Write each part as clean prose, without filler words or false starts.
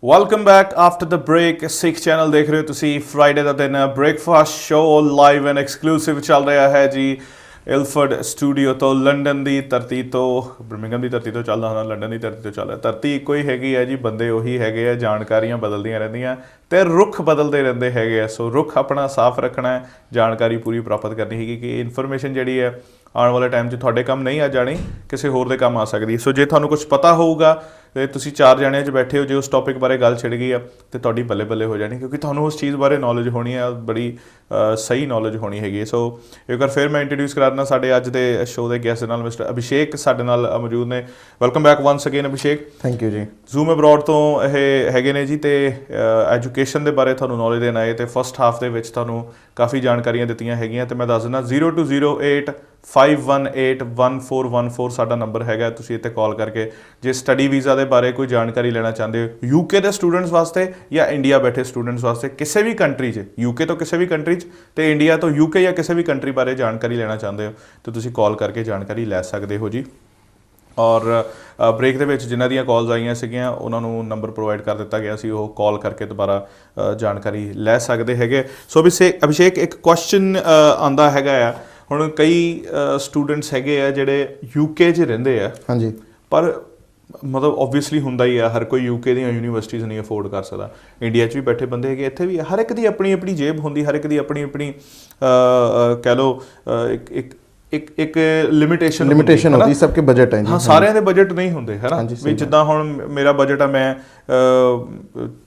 Welcome back after the break. Sikh channel ਦੇਖ ਰਹੇ ਹੋ ਤੁਸੀਂ। ਫਰਾਈਡੇ ਦਾ ਦਿਨ breakfast show live and exclusive ਚੱਲ ਰਿਹਾ ਹੈ ਜੀ ਇਲਫਰਡ ਸਟੂਡੀਓ ਤੋਂ, ਲੰਡਨ ਦੀ ਧਰਤੀ ਤੋਂ, ਬਰਮਿੰਘਮ ਦੀ ਧਰਤੀ ਤੋਂ ਚੱਲਦਾ ਹੁੰਦਾ, ਲੰਡਨ ਦੀ ਧਰਤੀ ਤੋਂ ਚੱਲਦਾ। ਧਰਤੀ ਇੱਕੋ ਹੀ ਹੈਗੀ ਹੈ ਜੀ, ਬੰਦੇ ਉਹੀ ਹੈਗੇ ਆ, ਜਾਣਕਾਰੀਆਂ ਬਦਲਦੀਆਂ ਰਹਿੰਦੀਆਂ ਤੇ ਰੁੱਖ ਬਦਲਦੇ ਰਹਿੰਦੇ ਹੈਗੇ ਆ। ਸੋ ਰੁੱਖ ਆਪਣਾ ਸਾਫ਼ ਰੱਖਣਾ ਹੈ, ਜਾਣਕਾਰੀ ਪੂਰੀ ਪ੍ਰਾਪਤ ਕਰਨੀ ਹੈਗੀ ਕਿ ਇਨਫੋਰਮੇਸ਼ਨ ਜਿਹੜੀ ਹੈ ਆਉਣ ਵਾਲੇ ਟਾਈਮ 'ਚ ਤੁਹਾਡੇ ਕੰਮ ਨਹੀਂ ਆ ਜਾਣੀ, ਕਿਸੇ ਹੋਰ ਦੇ ਕੰਮ ਆ ਸਕਦੀ। ਸੋ ਜੇ ਤੁਹਾਨੂੰ ਕੁਛ ਪਤਾ ਹੋਊਗਾ ਤੇ ਤੁਸੀਂ ਚਾਰ ਜਣਿਆਂ 'ਚ ਬੈਠੇ ਹੋ, ਜੇ ਉਸ ਟੌਪਿਕ ਬਾਰੇ ਗੱਲ ਛਿੜ ਗਈ ਆ ਤੇ ਤੁਹਾਡੀ ਬੱਲੇ ਬੱਲੇ ਹੋ ਜਾਣੀ, ਕਿਉਂਕਿ ਤੁਹਾਨੂੰ ਉਸ ਚੀਜ਼ ਬਾਰੇ ਨੌਲੇਜ ਹੋਣੀ ਹੈ, ਬੜੀ ਸਹੀ ਨੌਲੇਜ ਹੋਣੀ ਹੈਗੀ। ਸੋ ਇੱਕ ਵਾਰ ਫਿਰ ਮੈਂ ਇੰਟਰੋਡਿਊਸ ਕਰਾ ਦਿੰਦਾ ਸਾਡੇ ਅੱਜ ਦੇ ਸ਼ੋਅ ਦੇ ਗੈਸਟ ਨਾਲ, ਮਿਸਟਰ ਅਭਿਸ਼ੇਕ ਸਾਡੇ ਨਾਲ ਮੌਜੂਦ ਨੇ। Welcome back ones again Abhishek. Thank you ਜੀ। ਜ਼ੂਮ ਅਬਰੋਡ ਤੋਂ ਇਹ ਹੈਗੇ ਨੇ ਜੀ, ਤੇ ਐਜੂਕੇਸ਼ਨ ਦੇ ਬਾਰੇ ਤੁਹਾਨੂੰ ਨੌਲੇਜ ਦੇਣ ਆਏ ਤੇ ਫਸਟ ਹਾਫ ਦੇ ਵਿੱਚ ਤੁਹਾਨੂੰ ਕਾਫੀ ਜਾਣਕਾਰੀਆਂ ਦਿੱਤੀਆਂ ਹੈਗੀਆਂ। ਤੇ ਮੈਂ ਦੱਸ ਦਿੰਦਾ 020851811414 ਸਾਡਾ ਨੰਬਰ ਹੈਗਾ। ਤੁਸੀਂ ਇੱਥੇ ਕਾਲ ਕਰਕੇ ਜੇ ਸਟੱਡੀ ਵੀਜ਼ਾ ਦੇ ਬਾਰੇ ਕੋਈ ਜਾਣਕਾਰੀ ਲੈਣਾ ਚਾਹੁੰਦੇ ਹੋ, ਯੂਕੇ ਦੇ ਸਟੂਡੈਂਟਸ ਵਾਸਤੇ ਜਾਂ ਇੰਡੀਆ ਬੈਠੇ ਸਟੂਡੈਂਟਸ ਵਾਸਤੇ, ਕਿਸੇ ਵੀ ਕੰਟਰੀ 'ਚ, ਯੂਕੇ ਤੋਂ ਕਿਸੇ ਵੀ ਕੰਟਰੀ 'ਚ ਤੇ ਇੰਡੀਆ ਤੋਂ ਯੂਕੇ ਜਾਂ ਕਿਸੇ ਵੀ ਕੰਟਰੀ ਬਾਰੇ ਜਾਣਕਾਰੀ ਲੈਣਾ ਚਾਹੁੰਦੇ ਹੋ ਤਾਂ ਤੁਸੀਂ ਕਾਲ ਕਰਕੇ ਜਾਣਕਾਰੀ ਲੈ ਸਕਦੇ ਹੋ ਜੀ। ਔਰ ਬ੍ਰੇਕ ਦੇ ਵਿੱਚ ਜਿਨ੍ਹਾਂ ਦੀਆਂ ਕਾਲਸ ਆਈਆਂ ਸੀਗੀਆਂ ਉਹਨਾਂ ਨੂੰ ਨੰਬਰ ਪ੍ਰੋਵਾਈਡ ਕਰ ਦਿੱਤਾ ਗਿਆ ਸੀ, ਉਹ ਕਾਲ ਕਰਕੇ ਦੁਬਾਰਾ ਜਾਣਕਾਰੀ ਲੈ ਸਕਦੇ ਹੈਗੇ। ਸੋ ਅਭਿਸ਼ੇਕ ਇੱਕ ਕੁਐਸਚਨ ਆਉਂਦਾ ਹੈਗਾ ਆ, ਹੁਣ ਕਈ ਸਟੂਡੈਂਟਸ ਹੈਗੇ ਆ ਜਿਹੜੇ ਯੂਕੇ 'ਚ ਰਹਿੰਦੇ ਆ, ਹਾਂਜੀ, ਪਰ ਮਤਲਬ ਓਬਵੀਅਸਲੀ ਹੁੰਦਾ ਹੀ ਆ, ਹਰ ਕੋਈ ਯੂਕੇ ਦੀਆਂ ਯੂਨੀਵਰਸਿਟੀਜ਼ ਨਹੀਂ ਅਫੋਰਡ ਕਰ ਸਕਦਾ। ਇੰਡੀਆ 'ਚ ਵੀ ਬੈਠੇ ਬੰਦੇ ਹੈਗੇ, ਇੱਥੇ ਵੀ ਹਰ ਇੱਕ ਦੀ ਆਪਣੀ ਆਪਣੀ ਜੇਬ ਹੁੰਦੀ, ਹਰ ਇੱਕ ਦੀ ਆਪਣੀ ਆਪਣੀ ਕਹਿ ਲਓ ਇੱਕ ਲਿਮਿਟੇਸ਼ਨ ਹੁੰਦੀ, ਸਭ ਕੇ ਬਜਟ ਹੈ। ਹਾਂ, ਸਾਰਿਆਂ ਦੇ ਬਜਟ ਨਹੀਂ ਹੁੰਦੇ ਹੈ ਨਾ, ਵੀ ਜਿੱਦਾਂ ਹੁਣ ਮੇਰਾ ਬਜਟ ਆ, ਮੈਂ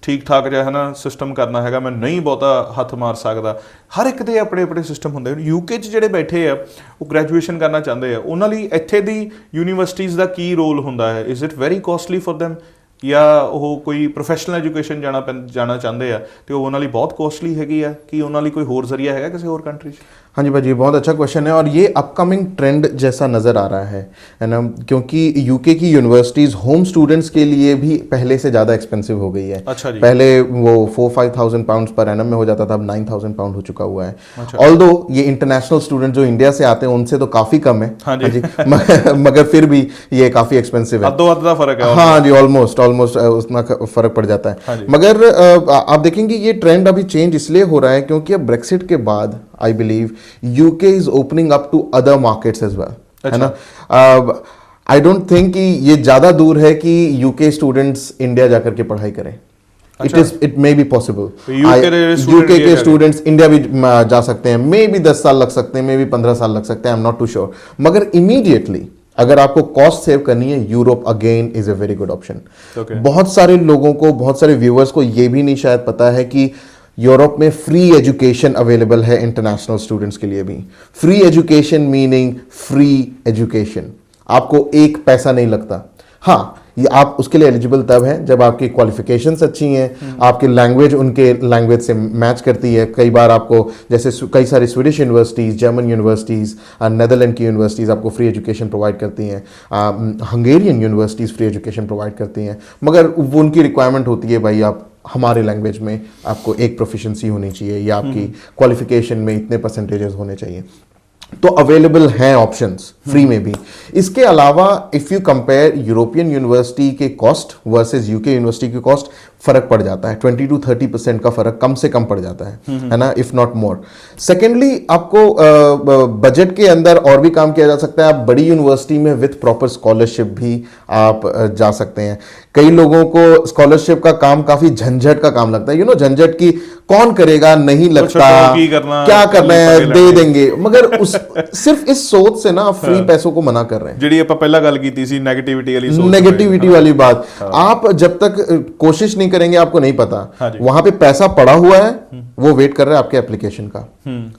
ਠੀਕ ਠਾਕ ਜਿਹਾ ਹੈ ਨਾ ਸਿਸਟਮ ਕਰਨਾ ਹੈਗਾ, ਮੈਂ ਨਹੀਂ ਬਹੁਤਾ ਹੱਥ ਮਾਰ ਸਕਦਾ। ਹਰ ਇੱਕ ਦੇ ਆਪਣੇ ਆਪਣੇ ਸਿਸਟਮ ਹੁੰਦੇ। ਯੂਕੇ 'ਚ ਜਿਹੜੇ ਬੈਠੇ ਆ ਉਹ ਗ੍ਰੈਜੂਏਸ਼ਨ ਕਰਨਾ ਚਾਹੁੰਦੇ ਆ, ਉਹਨਾਂ ਲਈ ਇੱਥੇ ਦੀ ਯੂਨੀਵਰਸਿਟੀਜ਼ ਦਾ ਕੀ ਰੋਲ ਹੁੰਦਾ ਹੈ? Is it very costly for them, ਜਾਂ ਉਹ ਕੋਈ ਪ੍ਰੋਫੈਸ਼ਨਲ ਐਜੂਕੇਸ਼ਨ ਜਾਣਾ ਚਾਹੁੰਦੇ ਆ ਤੇ ਉਹ ਉਹਨਾਂ ਲਈ ਬਹੁਤ ਕੋਸਟਲੀ ਹੈਗੀ ਆ, ਕਿ ਉਹਨਾਂ ਲਈ ਕੋਈ ਹੋਰ ਜ਼ਰੀਆ ਹੈਗਾ ਕਿਸੇ ਹੋਰ कंट्री 'ਚ? हाँ जी भाई, बहुत अच्छा क्वेश्चन है और ये अपकमिंग ट्रेंड जैसा नज़र आ रहा है ना, क्योंकि यूके की यूनिवर्सिटीज़ होम स्टूडेंट्स के लिए भी पहले से ज़्यादा एक्सपेंसिव हो गई है। अच्छा जी। पहले वो 4-5,000 पाउंड्स पर एनम में हो जाता था, अब 9,000 पाउंड हो चुका हुआ है। अच्छा। ऑल्दो ये इंटरनेशनल स्टूडेंट जो इंडिया से आते हैं उनसे तो काफ़ी कम है। हाँ जी। मगर फिर भी ये काफ़ी एक्सपेंसिव है, अद्धो अद्धा फर्क है। हाँ जी, ऑलमोस्ट उतना फर्क पड़ जाता है। मगर आप देखेंगे ये ट्रेंड अभी चेंज इसलिए हो रहा है क्योंकि अब ब्रेक्सिट के बाद I believe UK is opening up to other markets as well, है ना। I don't think कि ये ज़्यादा दूर है कि UK स्टूडेंट्स इंडिया जाकर के पढ़ाई करें। It may be possible। UK के स्टूडेंट्स इंडिया भी जा सकते हैं, मे भी 10 साल लग सकते हैं, मे भी 15 साल लग सकते हैं, I am not too sure. मगर इमीडिएटली अगर आपको कॉस्ट सेव करनी है, Europe again is a very good option. बहुत सारे लोगों को, बहुत सारे व्यूअर्स को ये भी नहीं शायद पता है कि यूरोप में फ्री एजुकेशन अवेलेबल है इंटरनेशनल स्टूडेंट्स के लिए भी। Free education meaning free education, आपको एक पैसा नहीं लगता। हाँ, ये आप उसके लिए एलिजिबल तब हैं जब आपकी क्वालिफिकेशंस अच्छी हैं, आपकी लैंग्वेज उनके लैंग्वेज से मैच करती है। कई बार आपको, जैसे कई सारी Swedish universities, German universities, Netherland की यूनिवर्सिटीज़ आपको फ्री एजुकेशन प्रोवाइड करती हैं। Hungarian universities free education provide करती हैं, मगर वो उनकी रिक्वायरमेंट होती है भाई आप हमारे लैंग्वेज में आपको एक प्रोफिशिएंसी होनी चाहिए या आपकी क्वालिफिकेशन में इतने परसेंटेजेस होने चाहिए। तो अवेलेबल हैं ऑप्शंस फ्री में भी। इसके अलावा if you compare European university के कॉस्ट वर्सेस यूके यूनिवर्सिटी की कॉस्ट, फर्क पड़ जाता है। 20 to 30% का फर्क कम से कम पड़ जाता है ना, इफ नॉट मोर। सेकेंडली, आपको बजट के अंदर और भी काम किया जा सकता है। आप बड़ी यूनिवर्सिटी में विथ प्रॉपर स्कॉलरशिप भी आप जा सकते हैं। कई लोगों को स्कॉलरशिप का काम काफी झंझट का काम लगता है, झंझट की कौन करेगा, नहीं लगता, क्या करना है, दे देंगे। मगर उस सिर्फ इस सोच से ना आप फ्री पैसों को मना कर रहे हैं। जी, पहला गल की थी नेगेटिविटी वाली बात। आप जब तक कोशिश नहीं करेंगे आपको नहीं पता। वहां पे पैसा पड़ा हुआ है, वो वेट कर रहा है आपके एप्लीकेशन का।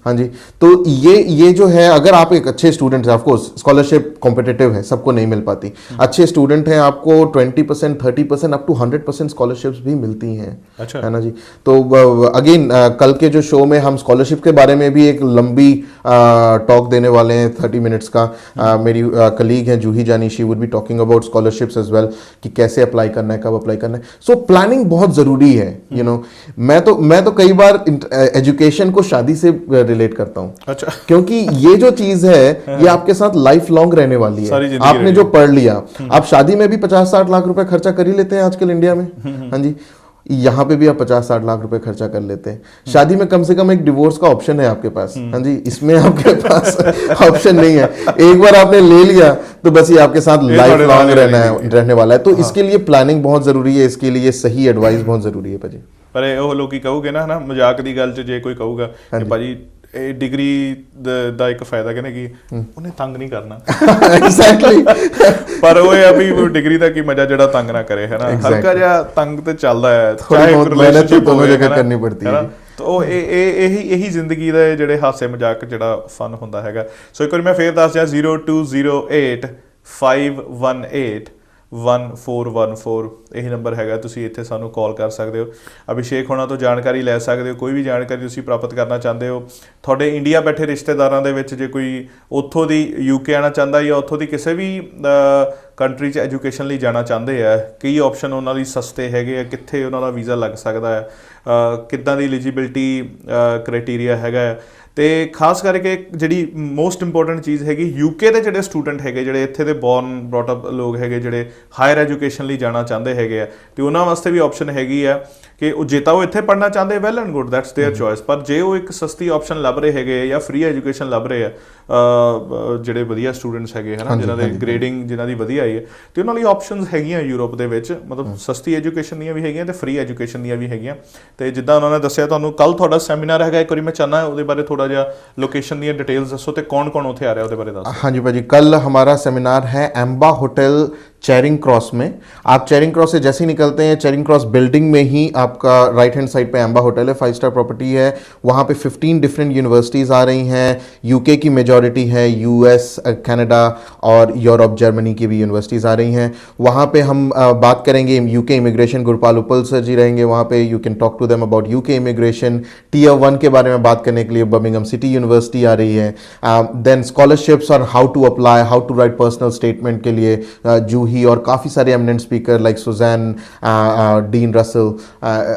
हाँ जी, तो ये जो है, अगर आप एक अच्छे स्टूडेंट हैं, ऑफकोर्स स्कॉलरशिप कॉम्पिटिटिव है, सबको नहीं मिल पाती। अच्छे स्टूडेंट हैं, आपको 20%, 30%, अप टू 100% स्कॉलरशिप्स भी मिलती हैं। अच्छा। है ना जी। तो अगेन कल के जो शो में हम स्कॉलरशिप के बारे में भी एक लंबी टॉक देने वाले हैं, 30 मिनट्स का। मेरी कलीग हैं Juhi Jani, she would be talking about scholarships as well, कि कैसे अप्लाई करना है, कब अप्लाई करना है। सो प्लानिंग बहुत ज़रूरी है। मैं तो कई बार एजुकेशन को शादी से रिलेट करता हूँ। अच्छा। क्योंकि ये जो चीज़ है ये आपके साथ लाइफ लॉन्ग रहने वाली है। आपने जो पढ़ लिया, आप शादी में भी 50-60 लाख रुपए खर्चा कर ही लेते हैं आजकल इंडिया में। हाँ जी। यहाँ पे भी आप 50-60 लाख रुपए खर्चा कर लेते हैं। शादी में कम से कम एक डिवोर्स का ऑप्शन है आपके पास, हाँ जी, इसमें आपके पास ऑप्शन नहीं है। एक बार आपने ले लिया तो बस ये आपके साथ लाइफ लॉन्ग रहने वाला है। तो इसके लिए प्लानिंग बहुत जरूरी है, इसके लिए सही एडवाइस बहुत ਜ਼ਰੂਰੀ ਹੈ ਭਾਜੀ। ਪਰ ਉਹ ਲੋਕੀ ਕਹੂਗੇ ਨਾ ਹਨਾ, ਮਜ਼ਾਕ ਦੀ ਗੱਲ 'ਚ ਜੇ ਕੋਈ ਕਹੂਗਾ ਕਿ ਭਾਜੀ ਇਹ ਡਿਗਰੀ ਦਾ ਇੱਕ ਫਾਇਦਾ ਕਹਿੰਦੇ ਕਿ ਉਹਨੇ ਤੰਗ ਨਹੀਂ ਕਰਨਾ। ਐਗਜ਼ੈਕਟਲੀ। ਪਰ ਉਹ ਇਹ ਆ ਵੀ ਡਿਗਰੀ ਦਾ ਕੀ ਮਜ਼ਾ ਜਿਹੜਾ ਤੰਗ ਨਾ ਕਰੇ, ਹਨਾ। ਹਲਕਾ ਜਿਹਾ ਤੰਗ ਤੇ ਚੱਲਦਾ ਹੈ, ਚਾਹੇ ਰਿਲੇਸ਼ਨਸ਼ਿਪ ਦੋਨੋਂ ਜਗ੍ਹਾ ਕਰਨੀ ਪੜਤੀ ਹੈ। तो ਇਹੀ ਜ਼ਿੰਦਗੀ ਦੇ ਜਿਹੜੇ ਹਾਸੇ ਮਜ਼ਾਕ ਜਿਹੜਾ ਫਨ ਹੁੰਦਾ ਹੈਗਾ। ਸੋ ਇੱਕ ਵਾਰ ਮੈਂ ਫੇਰ ਦੱਸ ਦਿਆਂ 0208 518 1414 ਇਹੀ ਨੰਬਰ ਹੈਗਾ, ਤੁਸੀਂ ਇੱਥੇ ਸਾਨੂੰ ਕਾਲ ਕਰ ਸਕਦੇ ਹੋ। ਅਭਿਸ਼ੇਕ ਹੋਣਾ ਤੋਂ ਜਾਣਕਾਰੀ ਲੈ ਸਕਦੇ ਹੋ, ਕੋਈ ਵੀ ਜਾਣਕਾਰੀ ਤੁਸੀਂ ਪ੍ਰਾਪਤ ਕਰਨਾ ਚਾਹੁੰਦੇ ਹੋ। ਤੁਹਾਡੇ ਇੰਡੀਆ ਬੈਠੇ ਰਿਸ਼ਤੇਦਾਰਾਂ ਦੇ ਵਿੱਚ ਜੇ ਕੋਈ ਉੱਥੋਂ ਦੀ UK ਆਉਣਾ ਚਾਹੁੰਦਾ ਜਾਂ ਉੱਥੋਂ ਦੀ ਕਿਸੇ ਵੀ ਕੰਟਰੀ 'ਚ ਐਜੂਕੇਸ਼ਨ ਲਈ ਜਾਣਾ ਚਾਹੁੰਦੇ ਆ, ਕਈ ਆਪਸ਼ਨ ਉਹਨਾਂ ਲਈ ਸਸਤੇ ਹੈਗੇ ਆ, ਕਿੱਥੇ ਉਹਨਾਂ ਦਾ ਵੀਜ਼ਾ ਲੱਗ ਸਕਦਾ ਹੈ, ਕਿੱਦਾਂ ਦੀ ਐਲੀਜੀਬਿਲਟੀ ਕ੍ਰਾਈਟੀਰੀਆ ਹੈਗਾ ਹੈ। ਤੇ ਖਾਸ ਕਰਕੇ ਜਿਹੜੀ ਮੋਸਟ ਇੰਪੋਰਟੈਂਟ ਚੀਜ਼ ਹੈਗੀ, UK ਦੇ ਜਿਹੜੇ ਸਟੂਡੈਂਟ ਹੈਗੇ, ਜਿਹੜੇ ਇੱਥੇ ਦੇ ਬੋਰਨ ਬ੍ਰੌਟ ਅਪ ਲੋਕ ਹੈਗੇ, ਜਿਹੜੇ ਹਾਇਰ ਐਜੂਕੇਸ਼ਨ ਲਈ ਜਾਣਾ ਚਾਹੁੰਦੇ ਹੈਗੇ ਆ, ਤੇ ਉਹਨਾਂ ਵਾਸਤੇ ਵੀ ਆਪਸ਼ਨ ਹੈਗੀ ਆ ਕਿ ਉਹ ਜੇ ਤਾਂ ਉਹ ਇੱਥੇ ਪੜ੍ਹਨਾ ਚਾਹੁੰਦੇ well and good, that's there choice. ਪਰ ਜੇ ਉਹ ਇੱਕ ਸਸਤੀ ਆਪਸ਼ਨ ਲੱਭ ਰਹੇ ਹੈਗੇ ਜਾਂ ਫ੍ਰੀ ਐਜੂਕੇਸ਼ਨ ਲੱਭ ਰਹੇ ਆ, ਜਿਹੜੇ ਵਧੀਆ ਸਟੂਡੈਂਟਸ ਹੈਗੇ ਹੈ ਨਾ, ਜਿਨ੍ਹਾਂ ਦੇ ਗ੍ਰੇਡਿੰਗ ਜਿਨ੍ਹਾਂ ਦੀ ਵਧੀਆ ਆਈ ਹੈ, ਤੇ ਉਹਨਾਂ ਲਈ ਆਪਸ਼ਨਸ ਹੈਗੀਆਂ ਯੂਰਪ ਦੇ ਵਿੱਚ, ਮਤਲਬ ਸਸਤੀ ਐਜੂਕੇਸ਼ਨ ਦੀਆਂ ਵੀ ਹੈਗੀਆਂ ਤੇ ਫ੍ਰੀ ਐਜੂਕੇਸ਼ਨ ਦੀਆਂ ਵੀ ਹੈਗੀਆਂ। ਤੇ ਜਿੱਦਾਂ ਉਹਨਾਂ ਨੇ ਦੱਸਿਆ ਤੁਹਾਨੂੰ ਕੱਲ ਤੁਹਾਡਾ ਸੈਮੀਨਾਰ ਹੈਗਾ, ਇੱਕ ਵਾਰੀ ਮੈਂ ਚਾਹੁੰਦਾ ਉਹਦੇ ਬਾਰੇ ਥੋੜਾ ਜਿਹਾ ਲੋकेशन ਦੀਆਂ डिटेल्स दसो ਤੇ कौन कौन ਉੱਥੇ आ रहा है ਉਹਦੇ ਬਾਰੇ ਦੱਸੋ। हाँ जी भाजी, कल हमारा सेमिनार है एम्बा होटल चेरिंग क्रॉस में। आप चेरिंग क्रॉस से जैसे ही निकलते हैं, चेरिंग क्रॉस बिल्डिंग में ही आपका राइट हैंड साइड पे एम्बा होटल है, 5 स्टार प्रॉपर्टी है। वहाँ पे 15 डिफरेंट यूनिवर्सिटीज़ आ रही हैं, UK की मेजॉरिटी है, US, कनाडा और यूरोप जर्मनी की भी यूनिवर्सिटीज़ आ रही हैं। वहाँ पे हम बात करेंगे UK इमिग्रेशन, गुरपाल उपल सर जी रहेंगे वहाँ पे। You can talk to them about UK immigration. Tier 1 के बारे में बात करने के लिए बर्मिंघम सिटी यूनिवर्सिटी आ रही है। देन स्कॉलरशिप्स और how to apply, how to write personal statement के लिए जूही और काफ़ी सारे eminent speaker like Susan, dean Russell,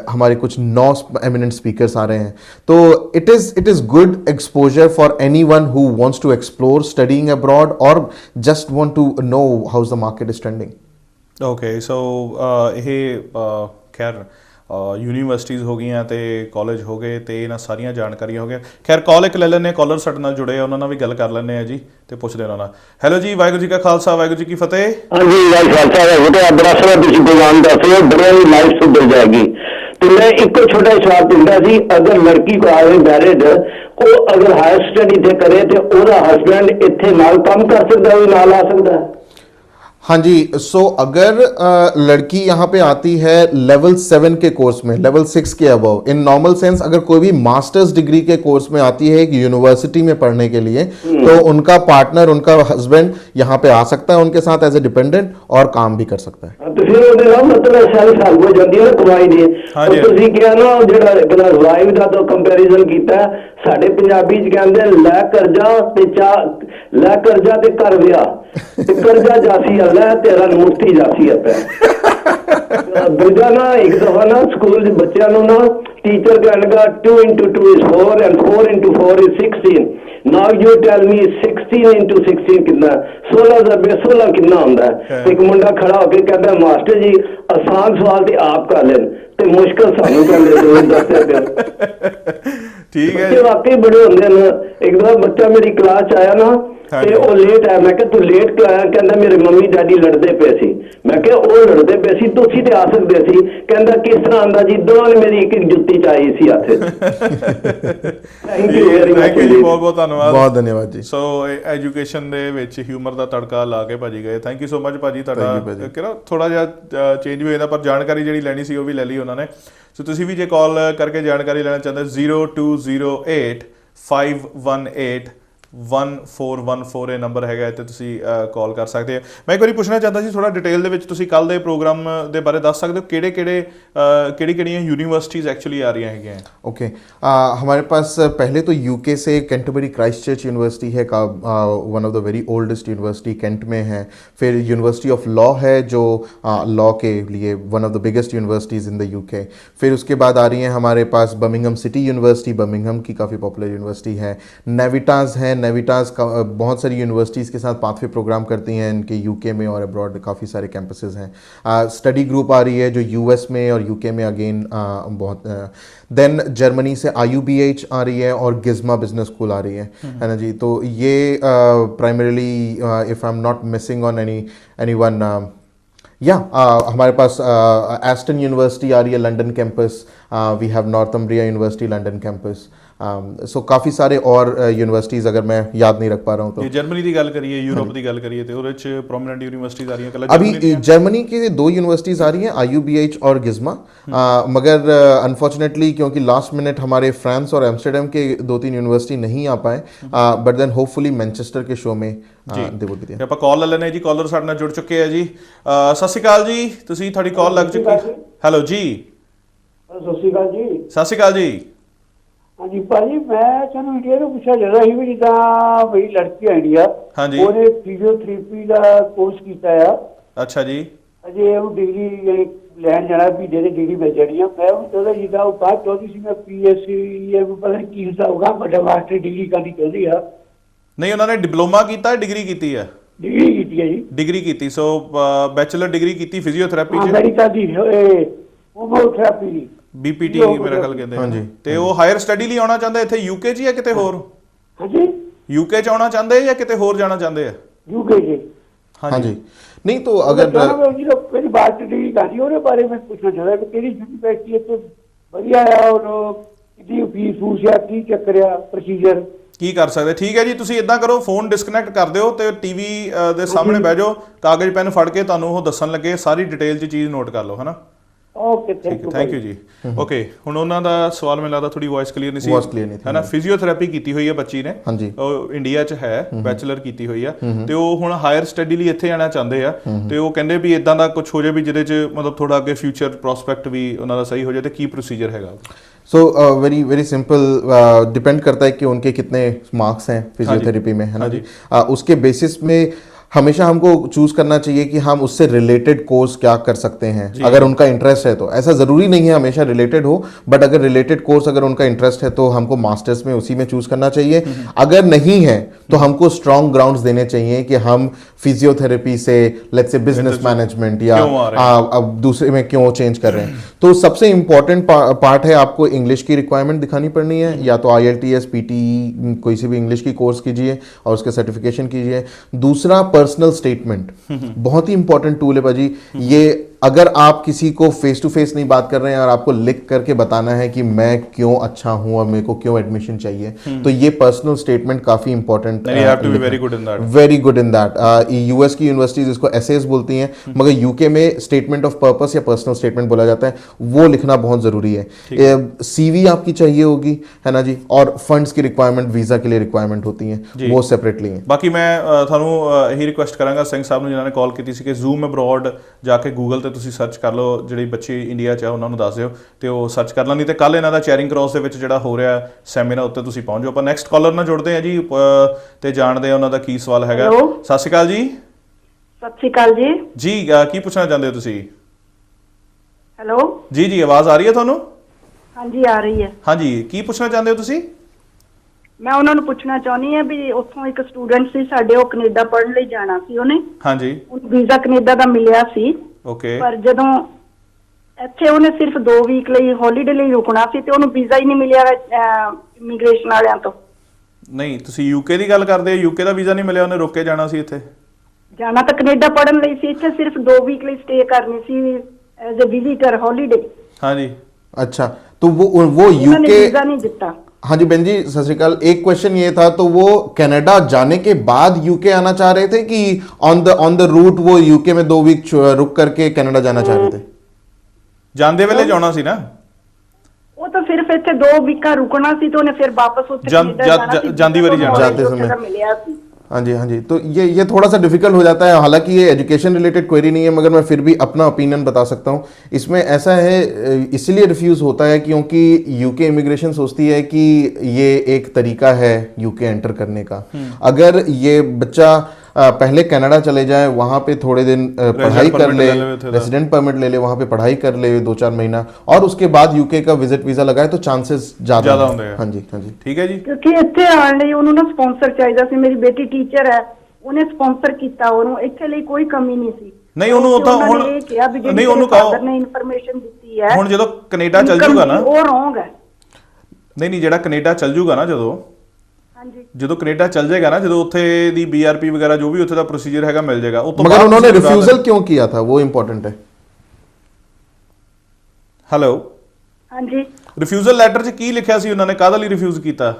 हमारे कुछ 9 एमिनेंट स्पीकर्स आ रहे हैं। तो it is good exposure for anyone who wants to explore studying abroad और just want to know how the market is trending. Okay, so ਇਹ ਖੈਰ universities ਹੋ ਗਈਆਂ ਤੇ ਕਾਲਜ ਹੋ ਗਏ ਤੇ ਇਹਨਾਂ ਸਾਰੀਆਂ ਜਾਣਕਾਰੀਆਂ ਹੋ ਗਈਆਂ। ਖੈਰ ਕਾਲ ਇੱਕ ਲੈ ਲੈਂਦੇ, ਕਾਲਰ ਸਾਡੇ ਨਾਲ ਜੁੜੇ ਆ, ਉਹਨਾਂ ਨਾਲ ਵੀ ਗੱਲ ਕਰ ਲੈਂਦੇ ਆ ਜੀ ਤੇ ਪੁੱਛਦੇ ਉਹਨਾਂ ਨਾਲ। ਹੈਲੋ ਜੀ, ਵਾਹਿਗੁਰੂ ਜੀ ਕਾ ਖਾਲਸਾ, ਵਾਹਿਗੁਰੂ ਜੀ ਕੀ ਫਤਿਹ। ਹਾਂਜੀ, ਵਾਹਿਗੁਰੂ ਦਰਅਸਲ ਤੁਸੀਂ ਪ੍ਰੋਗਰਾਮ ਦੱਸ ਰਹੇ ਹੋ, ਬੜਾ ਹੀ ਲਾਈਫ ਸੁਧਰ ਜਾਏਗੀ। तो मैं एक छोटा सवाल पूछता सी, अगर लड़की को आए मैरिड, वो अगर हायर स्टडी थे करे तो ओदा हस्बैंड इत्थे नाल काम कर सकता है, नाल आ सकता है? हाँ जी, सो अगर लड़की यहाँ पे आती है लेवल 7 के कोर्स में, लेवल 6 के अबव, इन नॉर्मल सेंस अगर कोई भी मास्टर्स डिग्री के कोर्स में आती है एक यूनिवर्सिटी में पढ़ने के लिए, तो उनका पार्टनर, उनका हस्बैंड यहाँ पे आ सकता है उनके साथ एज ए डिपेंडेंट और काम भी कर सकता है। तो फिर ਉਹਦੇ ਨਾਲ ਮਤਲਬ ਸੈਲਫ ਹੈਲਪ ਹੋ ਜਾਂਦੀ ਹੈ ਨਾ ਕਮਾਈ ਦੀ। ਤੁਸੀਂ ਕਿਹਾ ਨਾ ਜਿਹੜਾ ਵਾਈਫ ਦਾ ਤੋਂ ਕੰਪੈਰੀਜ਼ਨ ਕੀਤਾ, ਸਾਡੇ ਪੰਜਾਬੀ ਚ ਕਹਿੰਦੇ ਲੈ ਕਰਜ਼ਾ ਤੇ ਲੈ ਕਰਜ਼ਾ ਤੇ ਕਰ ਵਿਆਹ, ਤੇ ਕਰਜ਼ਾ ਜਾਸੀ ਅੱਲਾ ਤੇਰਾ ਮੁਫਤੀ ਜਾਸੀ ਹੈ। ਦੂਜਾ ਨਾ ਇੱਕ ਦਫਾ ਨਾ ਸਕੂਲ ਦੇ ਬੱਚਿਆਂ ਨੂੰ ਨਾ teacher ਕਹਿਣਗਾ 2 into 2 is 4 and 4 into 4 is 16. Now you tell me 16 into 16 ਕਿੰਨਾ, 16 ਕਿੰਨਾ ਹੁੰਦਾ ਹੈ? ਇੱਕ ਮੁੰਡਾ ਖੜਾ ਹੋ ਕੇ ਕਹਿੰਦਾ ਮਾਸਟਰ ਜੀ ਆਸਾਨ ਸਵਾਲ ਤੇ ਆਪ ਕਰ ਲੈਣ ਤੇ ਮੁਸ਼ਕਲ ਸਾਨੂੰ ਕਹਿੰਦੇ ਦੋ ਦੱਸਿਆ ਕਰ। ਠੀਕ ਹੈ, ਵਾਕਈ ਬੜੇ ਹੁੰਦੇ ਨੇ। ਇੱਕ ਦਫਾ ਬੱਚਾ ਮੇਰੀ ਕਲਾਸ ਚ ਆਇਆ ਨਾ ਤੇ ਉਹ ਲੇਟ ਆਇਆ, ਮੈਂ ਕਿਹਾ ਤੂੰ ਲੇਟ ਕਿਉਂ ਆਇਆ? ਕਹਿੰਦਾ ਮੇਰੇ ਮੰਮੀ ਡੈਡੀ ਲੜਦੇ ਪਏ ਸੀ। ਮੈਂ ਕਿਹਾ ਉਹ ਲੜਦੇ ਪਏ ਸੀ, ਤੁਸੀਂ ਤੇ ਆ ਸਕਦੇ ਸੀ। ਕਹਿੰਦਾ ਕਿਸ ਤਰ੍ਹਾਂ ਆਂਦਾ ਜੀ? ਦੋਵਾਂ ਨੇ ਮੇਰੀ ਇੱਕ ਜੁੱਤੀ ਚਾਹੀ ਸੀ ਹੱਥ। ਥੈਂਕ ਯੂ ਵੈਰੀ ਮਚ ਜੀ, ਬਹੁਤ ਬਹੁਤ ਧੰਨਵਾਦ, ਬਹੁਤ ਧੰਨਵਾਦ ਜੀ। ਸੋ ਐਜੂਕੇਸ਼ਨ ਦੇ ਵਿੱਚ ਹਿਊਮਰ ਦਾ ਤੜਕਾ ਲਾ ਕੇ ਭਾਜੀ ਗਏ। ਥੈਂਕ ਯੂ ਸੋ ਮਚ ਭਾਜੀ, ਤੁਹਾਡਾ ਕਿਹੜਾ ਥੋੜਾ ਜਿਹਾ ਚੇਂਜ ਵੀ ਹੋਇਆ, ਪਰ ਜਾਣਕਾਰੀ ਜਿਹੜੀ ਲੈਣੀ ਸੀ ਉਹ ਵੀ ਲੈ ਲਈ ਉਹਨਾਂ ਨੇ। ਸੋ ਤੁਸੀਂ ਵੀ ਜੇ ਕਾਲ ਕਰਕੇ ਜਾਣਕਾਰੀ ਲੈਣਾ ਚਾਹੁੰਦੇ 0208 518 1414 ਇਹ ਨੰਬਰ ਹੈਗਾ ਤੇ ਤੁਸੀਂ ਕਾਲ ਕਰ ਸਕਦੇ ਹੋ। ਮੈਂ ਇੱਕ ਵਾਰੀ ਪੁੱਛਣਾ ਚਾਹੁੰਦਾ ਸੀ ਥੋੜਾ डिटेल ਦੇ ਵਿੱਚ, ਤੁਸੀਂ ਕੱਲ ਦੇ ਪ੍ਰੋਗਰਾਮ ਦੇ ਬਾਰੇ ਦੱਸ ਸਕਦੇ ਹੋ ਕਿਹੜੀਆਂ यूनिवर्सिटीज़ एक्चुअली आ रही हैं? ओके, हमारे पास पहले तो यूके से कैंटरबरी क्राइस्ट चर्च यूनिवर्सिटी है, one of the very oldest university Kent में है। फिर यूनिवर्सिटी ऑफ लॉ है जो लॉ के लिए one of the biggest universities in the UK. फिर उसके बाद आ रही हैं हमारे पास बर्मिंघम सिटी यूनिवर्सिटी, बर्मिंघम की काफ़ी पॉपुलर यूनिवर्सिटी है। नेविटास है, नेविटास बहुत सारी यूनिवर्सिटीज़ के साथ पाथवे प्रोग्राम करती हैं, इनके यूके में और अब्रॉड काफ़ी सारे कैंपसेस हैं। स्टडी ग्रुप आ रही है जो यूएस में और यूके में अगेन बहुत। देन जर्मनी से IUBH आ रही है और गिज्मा बिजनेस स्कूल आ रही है ना जी। तो ये primarily if I am not missing on any one हमारे पास एस्टन यूनिवर्सिटी आ रही है, London campus. We have Northumbria university, London campus. So काफ़ी सारे और यूनिवर्सिटीज़ अगर मैं याद नहीं रख पा रहा हूँ तो। जर्मनी की गल करिए, यूरोप की गल करिए तो ਉਹਦੇ ਚ ਪ੍ਰੋਮਿਨੈਂਟ यूनिवर्सिटीज आ रही हैं। अभी जर्मनी की 2 यूनिवर्सिटीज़ आ रही हैं, IUBH और गिज्मा। मगर अनफॉर्चुनेटली क्योंकि लास्ट मिनट हमारे फ्रांस और एम्स्टर्डम के 2-3 यूनिवर्सिटी नहीं आ पाए, बट देन होपफुली मैनचेस्टर के शो में ਦੇ ਵੁੱਡ ਬੀ। ਆਪਾਂ ਕਾਲ ਲੈ ਲੈਣੇ ਜੀ। ਕਾਲਰ ਸਾਡੇ ਨਾਲ ਜੁੜ ਚੁੱਕੇ ਆ ਜੀ। ਸਤਿ ਸ਼੍ਰੀ ਅਕਾਲ ਜੀ, ਤੁਸੀਂ ਤੁਹਾਡੀ ਕਾਲ ਲੱਗ ਚੁੱਕੀ। ਹੈਲੋ ਜੀ, ਸਤਿ ਸ਼੍ਰੀ ਅਕਾਲ ਜੀ। ਸਤਿ ਸ਼੍ਰੀ ਅਕਾਲ ਜੀ। ਹਾਂਜੀ ਭਾਜੀ, ਮੈਂ ਤੁਹਾਨੂੰ ਇੰਡੀਆ ਤੋਂ ਪੁੱਛਿਆ ਜਾਂਦਾ ਸੀ ਵੀ ਜਿੱਦਾਂ ਬਈ ਲੜਕੀ ਆ ਇੰਡੀਆ, ਹਾਂਜੀ, ਉਹਨੇ ਫਿਜ਼ੀਓਥੈਰੇਪੀ ਦਾ ਕੋਰਸ ਕੀਤਾ ਆ। ਅੱਛਾ ਜੀ। ਅਜੇ ਉਹ ਡਿਗਰੀ ਲੈਣ ਜਾਣਾ ਵੀ ਦੇ ਡਿਗਰੀ ਮਿਲ ਜਾਣੀ ਆ। ਮੈਂ ਉਹ ਚਾਹੁੰਦਾ ਜਿੱਦਾਂ ਉਹ ਬਾਅਦ ਚਾਹੁੰਦੀ ਸੀ ਮੈਂ PSc ਇਹ ਪਤਾ ਨਹੀਂ ਕੀ ਹਿਸਾਬ ਹੋਗਾ, ਵੱਡਾ ਮਾਸਟਰ ਡਿਗਰੀ ਕਰਨੀ ਚਾਹੁੰਦੀ ਆ। ਨਹੀਂ, ਉਹਨਾਂ ਨੇ ਡਿਪਲੋਮਾ ਕੀਤਾ, ਡਿਗਰੀ ਕੀਤੀ ਹੈ? ਡਿਗਰੀ ਕੀਤੀ ਹੈ ਜੀ। ਡਿਗਰੀ ਕੀਤੀ, ਸੋ ਬੈਚਲਰ ਡਿਗਰੀ ਕੀਤੀ ਫਿਜ਼ੀਓਥੈਰੇਪੀ ਚ, ਅਮਰੀਕਾ ਦੀ ਹੋਮੋਥੈਰੇਪੀ ਦੀ BPT ਮੇਰਾ ਖਿਆਲ ਕਹਿੰਦੇ। ਹਾਂਜੀ, ਤੇ ਉਹ ਹਾਇਰ ਸਟੱਡੀ ਲਈ ਆਉਣਾ ਚਾਹੁੰਦੇ ਇੱਥੇ UK 'ਚ ਜਾਂ ਕਿਤੇ ਹੋਰ? ਹਾਂਜੀ, UK 'ਚ ਆਉਣਾ ਚਾਹੁੰਦੇ ਜਾਂ ਕਿਤੇ ਹੋਰ ਜਾਣਾ ਚਾਹੁੰਦੇ ਆ? UK 'ਚ। ਹਾਂਜੀ, ਨਹੀਂ ਤਾਂ ਅਗਰ ਮੇਰੀ ਬਾਤ ਡਿਗਰੀ ਕਰਦੀ ਉਹਦੇ ਬਾਰੇ ਮੈਂ ਪੁੱਛਣਾ ਚਾਹੁੰਦਾ ਕਿ ਕਿਹੜੀ ਯੂਨੀਵਰਸਿਟੀ ਇੱਥੇ ਵਧੀਆ ਆ, ਉਹ ਕਿੰਨੀ ਫੀਸ ਫੂਸ ਆ, ਕੀ ਚੱਕਰ ਆ, ਪ੍ਰੋਸੀਜਰ ਕੀ ਕਰ ਸਕਦੇ। ਠੀਕ ਹੈ ਜੀ, ਤੁਸੀਂ ਇਦਾਂ ਕਰੋ, ਫੋਨ ਡਿਸਕਨੈਕਟ ਕਰ ਦਿਓ ਤੇ TV ਦੇ ਸਾਹਮਣੇ ਬਹਿ ਜਾਓ, ਕਾਗਜ਼ ਪੈਨ ਫੜ ਕੇ ਤੁਹਾਨੂੰ ਉਹ ਦੱਸਣ ਲੱਗੇ, ਸਾਰੀ ਡਿਟੇਲ 'ਚ ਚੀਜ਼ ਨੋਟ ਕਰ ਲਓ, ਹੈ ਨਾ। ਓਕੇ, ਥੈਂਕ ਯੂ ਜੀ। ਓਕੇ, ਹੁਣ ਉਹਨਾਂ ਦਾ ਸਵਾਲ ਮੈਨੂੰ ਲੱਗਦਾ ਥੋੜੀ ਵੌਇਸ ਕਲੀਅਰ ਨਹੀਂ ਸੀ, ਹੈ ਨਾ। ਫਿਜ਼ੀਓਥੈਰੇਪੀ ਕੀਤੀ ਹੋਈ ਹੈ ਬੱਚੀ ਨੇ, ਉਹ ਇੰਡੀਆ 'ਚ ਹੈ, ਬੈਚਲਰ ਕੀਤੀ ਹੋਈ ਆ, ਤੇ ਉਹ ਹੁਣ ਹਾਇਰ ਸਟੱਡੀ ਲਈ ਇੱਥੇ ਆਉਣਾ ਚਾਹੁੰਦੇ ਆ, ਤੇ ਉਹ ਕਹਿੰਦੇ ਵੀ ਇਦਾਂ ਦਾ ਕੁਝ ਹੋ ਜਾਏ ਵੀ ਜਿਹਦੇ 'ਚ ਮਤਲਬ ਥੋੜਾ ਅੱਗੇ ਫਿਊਚਰ ਪ੍ਰੋਸਪੈਕਟ ਵੀ ਉਹਨਾਂ ਦਾ सही हो जाए, तो की प्रोसीजर हैगा? So very very simple, depend करता है कि उनके कितने मार्क्स हैं फिजियोथेरेपी में, है ना जी। उसके बेसिस में हमेशा हमको चूज करना चाहिए कि हम उससे रिलेटेड कोर्स क्या कर सकते हैं, अगर उनका इंटरेस्ट है तो। ऐसा ज़रूरी नहीं है हमेशा रिलेटेड हो, बट अगर रिलेटेड कोर्स अगर उनका इंटरेस्ट है तो हमको मास्टर्स में उसी में चूज करना चाहिए। अगर नहीं है तो हमको स्ट्रॉन्ग ग्राउंड्स देने चाहिए कि हम फिजियोथेरेपी से लेट्स से बिजनेस मैनेजमेंट या अब दूसरे में क्यों चेंज कर रहे हैं। तो सबसे इंपॉर्टेंट पार्ट है, आपको इंग्लिश की रिक्वायरमेंट दिखानी पड़नी है, या तो IELTS PTE कोई सी भी इंग्लिश की कोर्स कीजिए और उसके सर्टिफिकेशन कीजिए। दूसरा पर्सनल स्टेटमेंट, बहुत ही इंपॉर्टेंट टूल है भाजी ये। अगर आप किसी को फेस टू फेस नहीं बात कर रहे हैं और आपको लिख करके बताना है कि मैं क्यों अच्छा हूं और मेरे को क्यों एडमिशन चाहिए, तो ये पर्सनल स्टेटमेंट काफी important, very good in that. US की यूनिवर्सिटीज इसको एसेज बोलती हैं, मगर UK में स्टेटमेंट ऑफ पर्पस या पर्सनल स्टेटमेंट बोला जाता है, वो लिखना बहुत जरूरी है। CV आपकी चाहिए होगी, है ना जी, और फंड्स की रिक्वायरमेंट, वीजा के लिए रिक्वायरमेंट होती है, वो सेपरेटली है। बाकी मैं थानू यही रिक्वेस्ट करांगा सिंह साहब जिन्होंने कॉल की थी कि Zoom अब्रॉड जाके गूगल ਤੇ ਤੁਸੀਂ ਸਰਚ ਕਰ ਲਓ, ਜਿਹੜੀ ਬੱਚੀ ਇੰਡੀਆ 'ਚ ਆ ਉਹਨਾਂ ਨੂੰ ਦੱਸ ਦਿਓ ਤੇ ਉਹ ਸਰਚ ਕਰ ਲੈਣ। ਨਹੀਂ ਤੇ ਕੱਲ ਇਹਨਾਂ ਦਾ ਚੈਰਿੰਗ ਕ੍ਰਾਸ ਦੇ ਵਿੱਚ ਜਿਹੜਾ ਹੋ ਰਿਹਾ ਸੈਮੀਨਾਰ ਉੱਤੇ ਤੁਸੀਂ ਪਹੁੰਚ ਜਾਓ। ਆਪਾਂ ਨੈਕਸਟ ਕਾਲਰ ਨਾਲ ਜੁੜਦੇ ਹਾਂ ਜੀ ਤੇ ਜਾਣਦੇ ਹਾਂ ਉਹਨਾਂ ਦਾ ਕੀ ਸਵਾਲ ਹੈਗਾ। ਸਤਿ ਸ਼੍ਰੀ ਅਕਾਲ ਜੀ। ਸਤਿ ਸ਼੍ਰੀ ਅਕਾਲ ਜੀ। ਜੀ ਕੀ ਪੁੱਛਣਾ ਚਾਹੁੰਦੇ ਹੋ ਤੁਸੀਂ? ਹੈਲੋ ਜੀ ਜੀ, ਆਵਾਜ਼ ਆ ਰਹੀ ਹੈ ਤੁਹਾਨੂੰ? ਹਾਂਜੀ ਆ ਰਹੀ ਹੈ। ਹਾਂਜੀ, ਕੀ ਪੁੱਛਣਾ ਚਾਹੁੰਦੇ ਹੋ ਤੁਸੀਂ? ਮੈਂ ਉਹਨਾਂ ਨੂੰ ਪੁੱਛਣਾ ਚਾਹੁੰਦੀ ਹਾਂ ਵੀ ਉੱਥੋਂ ਇੱਕ ਸਟੂਡੈਂਟ ਸੀ ਸਾਡੇ, ਉਹ ਕੈਨੇਡਾ ਪੜ੍ਹਨ ਲਈ ਜਾਣਾ ਸੀ ਉਹਨੇ। ਹਾਂਜੀ, ਉਹਨੂੰ ਵੀਜ਼ਾ ਕੈਨੇਡਾ ਦਾ ਮਿਲਿਆ ਸੀ। ਓਕੇ, ਪਰ ਜਦੋਂ ਇੱਥੇ ਉਹਨੇ ਸਿਰਫ 2 ਵੀਕ ਲਈ ਹੌਲੀਡੇ ਲਈ ਰੁਕਣਾ ਸੀ ਤੇ ਉਹਨੂੰ ਵੀਜ਼ਾ ਹੀ ਨਹੀਂ ਮਿਲਿਆ ਇਮੀਗ੍ਰੇਸ਼ਨ ਵਾਲਿਆਂ ਤੋਂ। ਨਹੀਂ, ਤੁਸੀਂ UK ਦੀ ਗੱਲ ਕਰਦੇ ਹੋ? UK ਦਾ ਵੀਜ਼ਾ ਨਹੀਂ ਮਿਲਿਆ, ਉਹਨੇ ਰੁਕ ਕੇ ਜਾਣਾ ਸੀ ਇੱਥੇ। ਜਾਣਾ ਤਾਂ ਕੈਨੇਡਾ ਪੜ੍ਹਨ ਲਈ ਸੀ, ਇੱਥੇ ਸਿਰਫ 2 ਵੀਕ ਲਈ स्टे करनी थी एज ए विजिटर हॉलीडे। हाँ जी, अच्छा, तो वो UK वीजा नहीं देता। हाँ जी बहन जी, सत श्री अकाल। एक क्वेश्चन ये था, तो वो कनाडा जाने के बाद UK आना चाह रहे थे कि ऑन द रूट वो UK में 2 वीक रुक करके कनाडा जाना चाह रहे थे? ਜਾਂਦੇ ਵੇਲੇ ਜਾਣਾ ਸੀ ਨਾ ਉਹ ਤਾਂ ਸਿਰਫ ਇੱਥੇ 2 ਵੀਕਾਂ ਰੁਕਣਾ ਸੀ ਤੇ ਉਹਨੇ ਫਿਰ ਵਾਪਸ ਉੱਥੇ ਜਾਂਦੀ ਵਾਰੀ जाते समय मिलिया थी। हाँ जी, हाँ जी, तो ये थोड़ा सा डिफिकल्ट हो जाता है। हालांकि ये एजुकेशन रिलेटेड क्वेरी नहीं है, मगर मैं फिर भी अपना ओपिनियन बता सकता हूँ। इसमें ऐसा है, इसलिए रिफ्यूज़ होता है क्योंकि UK इमिग्रेशन सोचती है कि ये एक तरीका है UK एंटर करने का। अगर ये बच्चा पहले कनाडा चले जाए, वहाँ पे थोड़े दिन पढ़ाई कर ले, रेजिडेंट परमिट ले ले, वहाँ पे पढ़ाई कर ले 2-4 महीना, और उसके बाद यूके का विजिट वीजा लगाए तो चांसेस ज्यादा होंगे। हाँ जी, हाँ जी, ठीक है जी। ਕਿਉਂਕਿ ਇੱਥੇ ਆਉਣ ਲਈ ਉਹਨੂੰ ਨਾ ਸਪਾਂਸਰ ਚਾਹੀਦਾ ਸੀ। ਮੇਰੀ ਬੇਟੀ ਟੀਚਰ ਹੈ, ਉਹਨੇ ਸਪਾਂਸਰ ਕੀਤਾ ਉਹਨੂੰ, ਇੱਥੇ ਲਈ ਕੋਈ ਕਮੀ ਨਹੀਂ ਸੀ। ਨਹੀਂ ਉਹਨੂੰ ਤਾਂ ਹੁਣ ਨਹੀਂ ਉਹਨੂੰ ਕਹੋ, ਨੇ ਇਨਫੋਰਮੇਸ਼ਨ ਦਿੱਤੀ ਹੈ ਹੁਣ ਜਦੋਂ ਕੈਨੇਡਾ ਚੱਲ ਜੂਗਾ ਨਾ, ਉਹ ਰੋਂਗ ਹੈ। ਨਹੀਂ ਜਿਹੜਾ ਕੈਨੇਡਾ ਚੱਲ ਜੂਗਾ ਨਾ, ਜਦੋਂ ਕੈਨੇਡਾ ਚੱਲ ਜਾਏਗਾ ਨਾ, ਜਦੋਂ ਉੱਥੇ ਦੀ BRP ਵਗੈਰਾ ਜੋ ਵੀ ਉੱਥੇ ਦਾ ਪ੍ਰੋਸੀਜਰ ਹੈਗਾ ਮਿਲ ਜਾਏਗਾ। ਉਹ ਤੋਂ मगर उन्होंने रिफ्यूजल क्यों किया था, वो इम्पोर्टेंट है। ਹੈਲੋ, ਹਾਂਜੀ, ਰਿਫਿਊਜ਼ਲ ਲੈਟਰ 'ਚ ਕੀ ਲਿਖਿਆ ਸੀ ਉਹਨਾਂ ਨੇ, ਕਾਹਦੇ ਲਈ ਰਿਫਿਊਜ਼ ਕੀਤਾ?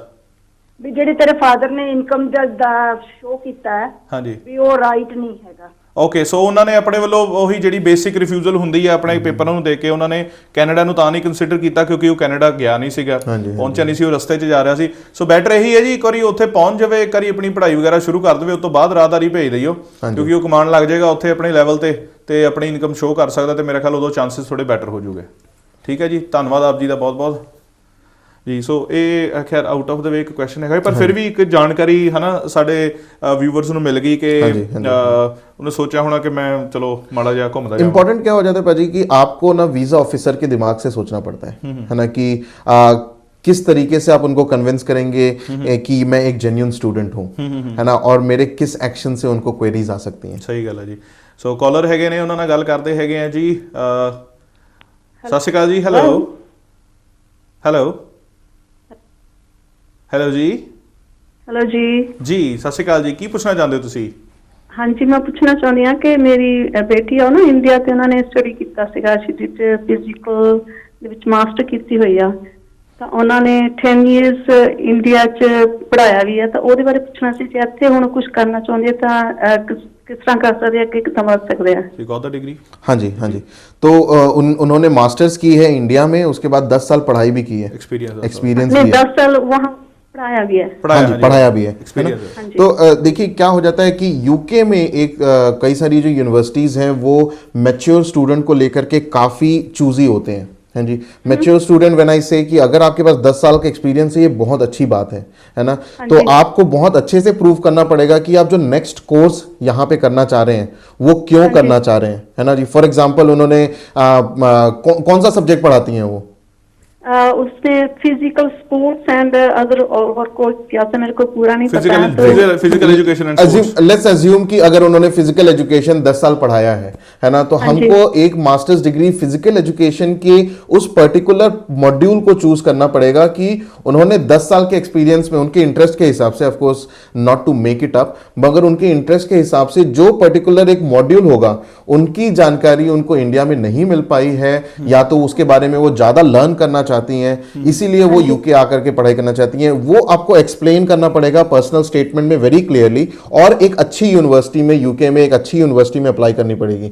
ਵੀ ਜਿਹੜੇ ਤੇਰੇ ਫਾਦਰ ਨੇ ਇਨਕਮ ਦਾ ਸ਼ੋ ਕੀਤਾ ਹੈ, ਹਾਂਜੀ, ਵੀ ਉਹ ਰਾਈਟ ਨਹੀਂ ਹੈਗਾ। ਓਕੇ, ਸੋ ਉਹਨਾਂ ਨੇ ਆਪਣੇ ਵੱਲੋਂ ਉਹੀ ਜਿਹੜੀ ਬੇਸਿਕ ਰਿਫਿਊਜ਼ਲ ਹੁੰਦੀ ਹੈ ਆਪਣੇ ਪੇਪਰਾਂ ਨੂੰ ਦੇ ਕੇ ਉਹਨਾਂ ਨੇ ਕੈਨੇਡਾ ਨੂੰ ਤਾਂ ਨਹੀਂ ਕੰਸੀਡਰ ਕੀਤਾ ਕਿਉਂਕਿ ਉਹ ਕੈਨੇਡਾ ਗਿਆ ਨਹੀਂ ਸੀਗਾ, ਪਹੁੰਚਿਆ ਨਹੀਂ ਸੀ, ਉਹ ਰਸਤੇ 'ਚ ਜਾ ਰਿਹਾ ਸੀ। ਸੋ ਬੈਟਰ ਇਹੀ ਹੈ ਜੀ, ਇੱਕ ਵਾਰੀ ਉੱਥੇ ਪਹੁੰਚ ਜਾਵੇ, ਇੱਕ ਵਾਰੀ ਆਪਣੀ ਪੜ੍ਹਾਈ ਵਗੈਰਾ ਸ਼ੁਰੂ ਕਰ ਦੇਵੇ, ਉਸ ਤੋਂ ਬਾਅਦ ਰਾਹਦਾਰੀ ਭੇਜ ਦਈਓ, ਕਿਉਂਕਿ ਉਹ ਕਮਾਂਡ ਲੱਗ ਜਾਏਗਾ ਉੱਥੇ ਆਪਣੇ ਲੈਵਲ ਤੇ ਆਪਣੀ ਇਨਕਮ ਸ਼ੋਅ ਕਰ ਸਕਦਾ, ਤੇ ਮੇਰਾ ਖਿਆਲ ਉਦੋਂ ਚਾਂਸਸ ਥੋੜੇ ਬੈਟਰ ਹੋ ਜੂਗੇ। ਠੀਕ ਹੈ ਜੀ, ਧੰਨਵਾਦ ਆਪ ਜੀ ਦਾ ਬਹੁਤ ਬਹੁਤ ਜੀ। ਸੋ ਇਹ ਖੈਰ ਆਊਟ ਆਫ ਦ ਵੇ ਇੱਕ ਕੁਐਸਚਨ ਹੈਗਾ, ਪਰ ਫਿਰ ਵੀ ਇੱਕ ਜਾਣਕਾਰੀ ਹੈ ਨਾ ਸਾਡੇ व्यूवर्स ਨੂੰ ਮਿਲ ਗਈ ਕਿ ਉਹਨੇ ਸੋਚਿਆ ਹੋਣਾ कि मैं चलो माड़ा जिहा घूमदा जावां। इंपॉर्टेंट क्या हो जाता है पाजी कि आपको ना वीजा ऑफिसर के दिमाग से सोचना पड़ता है ना, कि किस तरीके से आप उनको कन्विंस करेंगे कि मैं एक जेन्युइन स्टूडेंट हूँ, है ना, और मेरे किस एक्शन से उनको क्वेरीज आ सकती हैं। सही गल है जी। सो कॉलर हैगे ने, उन्हां नाल गल करदे हैगे आ जी। सत श्री अकाल जी। हेलो हेलो हेलो जी। हेलो जी। जी सत श्री अकाल जी, की पूछना चाहते हो तुसी? हाँ जी, मैं पूछना चाहती हाँ कि मेरी बेटी है ना इंडिया ते उन्होंने स्टडी किया सीगा, फिजिकल दे विच मास्टर कीती हुई आ, तो उन्होंने 10 ईयर्स इंडिया च पढ़ाया भी है, तो ਉਹਦੇ ਬਾਰੇ ਪੁੱਛਣਾ ਸੀ ਕਿ ਇੱਥੇ ਹੁਣ ਕੁਝ ਕਰਨਾ ਚਾਹੁੰਦੇ ਤਾਂ किस तरह कर सकते हैं, कि समझ सकते हैं? You got the degree? हाँ जी, हाँ जी। तो उन्होंने मास्टर्स की है इंडिया में, उसके बाद 10 साल पढ़ाई भी की है, एक्सपीरियंस भी है। 10 साल वहाँ पढ़ाया भी है। हाँ जी, पढ़ाया भी है। तो देखिए क्या हो जाता है कि यूके में एक कई सारी जो यूनिवर्सिटीज़ हैं वो मैच्योर स्टूडेंट को लेकर के काफ़ी चूजी होते हैं। हाँ जी, मैच्योर स्टूडेंट व्हेन आई से कि अगर आपके पास 10 साल का एक्सपीरियंस है, ये बहुत अच्छी बात है ना। तो आपको बहुत अच्छे से प्रूव करना पड़ेगा कि आप जो नेक्स्ट कोर्स यहाँ पे करना चाह रहे हैं वो क्यों करना चाह रहे हैं, है ना जी। फॉर एग्जांपल उन्होंने कौन सा सब्जेक्ट पढ़ाती हैं वो? उसमें फिजिकल स्पोर्ट्स एंड अदर और कोई क्या था मेरे को पूरा नहीं पता। Physical education and sports. Let's assume कि अगर उन्होंने फिजिकल एजुकेशन 10 साल पढ़ाया है ना, तो हमको एक मास्टर्स डिग्री फिजिकल एजुकेशन के उस पर्टिकुलर मॉड्यूल को चूज करना पड़ेगा कि उन्होंने 10 साल के एक्सपीरियंस में उनके इंटरेस्ट के हिसाब से, of course not to make it up, मगर उनके इंटरेस्ट के हिसाब से जो पर्टिकुलर एक मॉड्यूल होगा उनकी जानकारी उनको इंडिया में नहीं मिल पाई है, या तो उसके बारे में वो ज्यादा लर्न करना चाहती हैं, इसीलिए वो यूके आकर के पढ़ाई करना चाहती हैं, वो आपको एक्सप्लेन करना पड़ेगा पर्सनल स्टेटमेंट में वेरी क्लियरली, और एक अच्छी यूनिवर्सिटी में, यूके में एक अच्छी यूनिवर्सिटी में अप्लाई करनी पड़ेगी,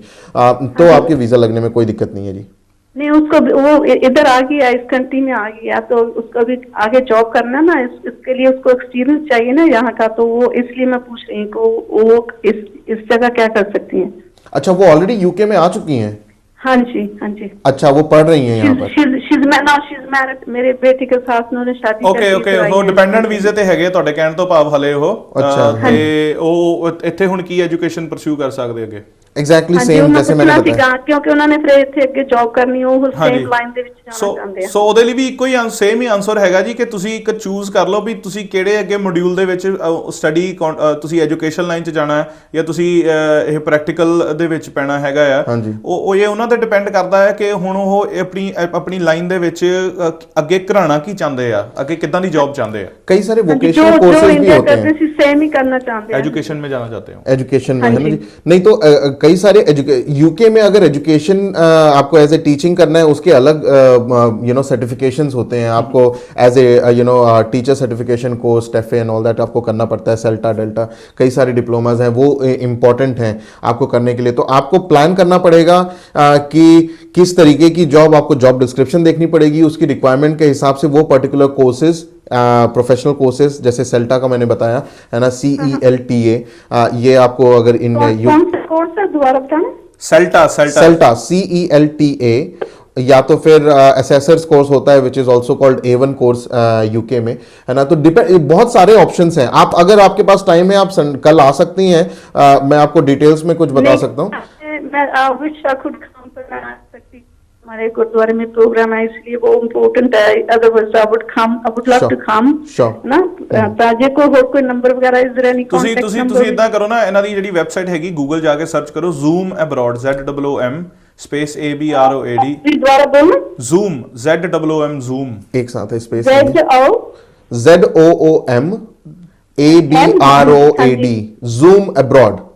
तो आपके वीजा लगने में कोई दिक्कत नहीं है जी। नहीं, उसको वो इधर आ गया, इस कंट्री में आ गया, तो उसको भी आगे जॉब करना ना, इसके लिए उसको एक्सपीरियंस चाहिए ना यहाँ का, तो वो इसलिए मैं पूछ रही हूँ वो इस जगह क्या कर सकती हैं। अच्छा, वो ऑलरेडी यूके में आ चुकी हैं? हाँ जी, हाँ जी। अच्छा, वो पढ़ रही हैं यहाँ पर? she's married, मेरे बेटे के साथ उन्होंने शादी ओके ਉਹ ਡਿਪੈਂਡੈਂਟ ਵੀਜ਼ੇ ਤੇ ਹੈਗੇ ਤੁਹਾਡੇ ਕਹਿਣ ਤੋਂ ਭਾਵ ਹਲੇ ਉਹ। ਅੱਛਾ, ਤੇ ਉਹ ਇੱਥੇ ਹੁਣ ਕੀ ਐਜੂਕੇਸ਼ਨ ਪਰਸਿਊ ਕਰ ਸਕਦੇ ਅੱਗੇ? एग्जैक्टली सेम जैसे मैंने बताया, क्योंकि उन्होंने फिर ਇੱਥੇ ਅੱਗੇ ਜੌਬ ਕਰਨੀ, ਉਹ ਸੇਮ ਲਾਈਨ ਦੇ ਵਿੱਚ ਜਾਣਾ ਚਾਹੁੰਦੇ ਆ। ਸੋ ਉਹਦੇ ਲਈ ਵੀ ਇੱਕੋ ਹੀ ਸੇਮ ਹੀ ਆਨਸਰ ਹੈਗਾ ਜੀ ਕਿ ਤੁਸੀਂ ਇੱਕ ਚੂਜ਼ ਕਰ ਲਓ ਵੀ ਤੁਸੀਂ ਕਿਹੜੇ ਅੱਗੇ ਮੋਡਿਊਲ ਦੇ ਵਿੱਚ ਸਟੱਡੀ, ਤੁਸੀਂ ਐਜੂਕੇਸ਼ਨ ਲਾਈਨ 'ਚ ਜਾਣਾ ਹੈ ਜਾਂ ਤੁਸੀਂ ਇਹ ਪ੍ਰੈਕਟੀਕਲ ਦੇ ਵਿੱਚ ਪੈਣਾ ਹੈਗਾ ਆ। ਉਹ ਇਹ ਉਹਨਾਂ ਤੇ ਡਿਪੈਂਡ ਕਰਦਾ ਹੈ ਕਿ ਹੁਣ ਉਹ ਆਪਣੀ ਲਾਈਨ ਦੇ ਵਿੱਚ ਅੱਗੇ ਘਰਾਣਾ ਕੀ ਚਾਹੁੰਦੇ ਆ, ਅੱਗੇ ਕਿੱਦਾਂ ਦੀ ਜੌਬ ਚਾਹੁੰਦੇ ਆ। कई सारे वोकेशनल कोर्सेज भी होते हैं, सेम ही करना चाहते हैं, एजुकेशन में जाना चाहते हो, एजुकेशन में, है ना जी। नहीं तो कई सारे यूके में अगर एजुकेशन आपको एज ए टीचिंग करना है, उसके अलग सर्टिफिकेशंस होते हैं, आपको as a teacher certification course, TEFL and all that आपको करना पड़ता है, सेल्टा डेल्टा, कई सारे डिप्लोमाज हैं, वो इंपॉर्टेंट हैं आपको करने के लिए। तो आपको प्लान करना पड़ेगा कि किस तरीके की जॉब, आपको जॉब डिस्क्रिप्शन देखनी पड़ेगी, उसकी रिक्वायरमेंट के हिसाब से वो पर्टिकुलर कोर्सेज, प्रोफेशनल कोर्सेज जैसे सेल्टा का मैंने बताया है ना, CELTA, ये आपको अगर इन कौन सा कोर्स है दोबारा बताना? सेल्टा CELTA, या तो फिर असेसर्स कोर्स होता है which is also called A1 course UK में, है ना। तो डिपेंड, बहुत सारे ऑप्शंस हैं। आप अगर आपके पास टाइम है आप कल आ सकती हैं, मैं आपको डिटेल्स में कुछ बता सकता हूँ। हमारे गुरुद्वारे में प्रोग्राम है इसलिए वो इम्पोर्टेंट है, otherwise I would love to come ना। ਤਾਂ ਜੇ ਕੋਈ ਹੋਰ ਕੋਈ ਨੰਬਰ ਵਗੈਰਾ ਇਸ ਤਰ੍ਹਾਂ ਨਹੀਂ ਕੰਟੈਕਟ ਤੁਸੀਂ ਇਦਾਂ ਕਰੋ ਨਾ, ਇਹਨਾਂ ਦੀ ਜਿਹੜੀ ਵੈਬਸਾਈਟ ਹੈਗੀ ਗੂਗਲ ਜਾ ਕੇ ਸਰਚ ਕਰੋ Zoom Abroad, ZOOM space ABROAD, दोबारा बोलो, Zoom ZOOM Zoom एक साथ है, space ZOOM ABROAD, Zoom Abroad।